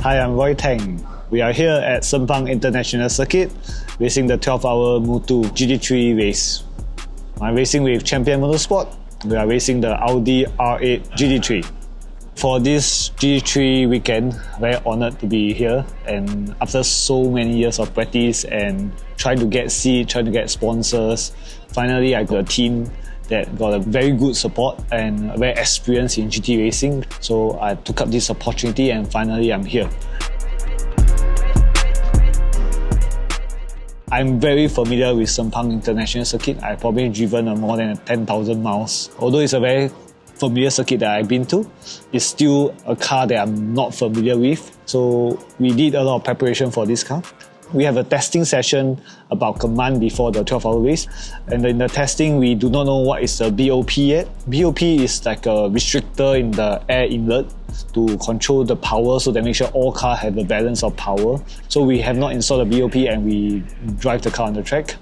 Hi, I'm Roy Tang. We are here at Sepang International Circuit, racing the 12-hour Moto GT3 race. I'm racing with Champion Motorsport. We are racing the Audi R8 GT3. For this GT3 weekend, very honoured to be here, and after so many years of practice and trying to get seats, trying to get sponsors, finally I got a team that got a very good support and very experienced in GT racing. So I took up this opportunity and finally I'm here. I'm very familiar with Sepang International Circuit. I've probably driven more than 10,000 miles. Although it's a very familiar circuit that I've been to, it's still a car that I'm not familiar with. So we did a lot of preparation for this car. We have a testing session about a month before the 12-hour race, and in the testing we do not know what is the BOP yet. BOP is like a restrictor in the air inlet to control the power, so that makes sure all cars have a balance of power. So we have not installed the BOP and we drive the car on the track.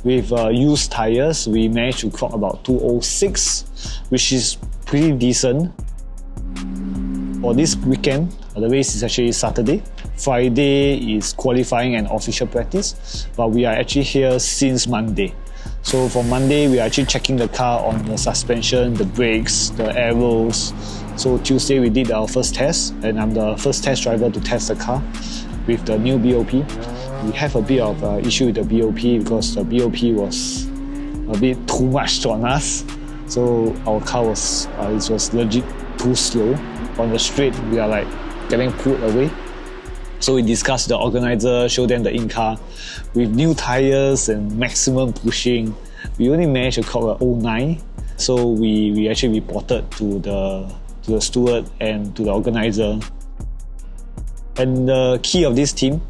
With used tyres, we managed to clock about 206, which is pretty decent. For this weekend, the race is actually Saturday. Friday is qualifying and official practice, but we are actually here since Monday. So for Monday, we are actually checking the car on the suspension, the brakes, the aeros. So Tuesday we did our first test, and I'm the first test driver to test the car with the new BOP. We have a bit of issue with the BOP because the BOP was a bit too much on us. So our car was legit too slow. On the straight, we are like getting pulled away. So we discussed the organizer, showed them the in-car. With new tyres and maximum pushing, we only managed to clock a 09. So we actually reported to the steward and to the organizer. And the key of this team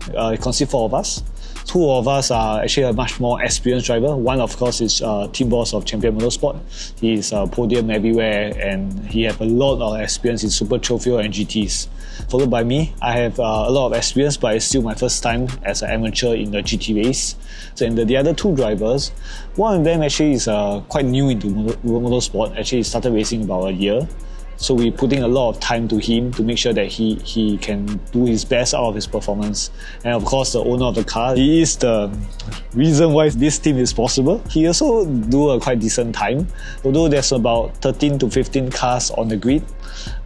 consists of 4 of us. 2 of us are actually a much more experienced driver. One, of course, is team boss of Champion Motorsport. He's podium everywhere and he has a lot of experience in Super Trophy and GTs. Followed by me, I have a lot of experience, but it's still my first time as an amateur in the GT race. So, and the other 2 drivers, one of them actually is quite new into motorsport. Actually, he started racing about a year. So we're putting a lot of time to him to make sure that he can do his best out of his performance. And of course, the owner of the car, he is the reason why this team is possible. He also do a quite decent time. Although there's about 13 to 15 cars on the grid,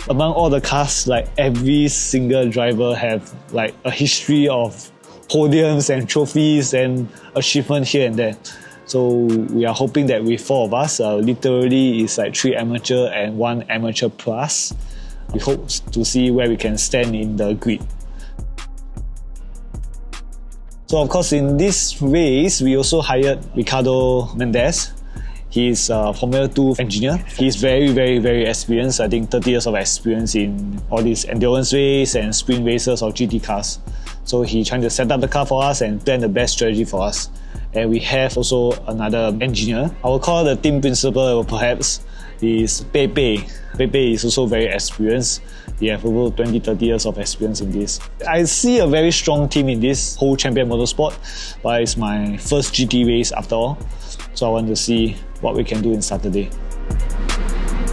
among all the cars, like every single driver have like a history of podiums and trophies and achievement here and there. So we are hoping that with 4 of us, literally it's like 3 amateur and 1 amateur plus. We hope to see where we can stand in the grid. So of course in this race, we also hired Ricardo Mendes. He's a Formula 2 engineer. He's very experienced. I think 30 years of experience in all these endurance race and sprint races of GT cars. So he's trying to set up the car for us and plan the best strategy for us. And we have also another engineer. I will call the team principal perhaps, is Pepe. Pepe is also very experienced. He has over 20-30 years of experience in this. I see a very strong team in this whole Champion Motorsport, but it's my first GT race after all. So I want to see what we can do in Saturday.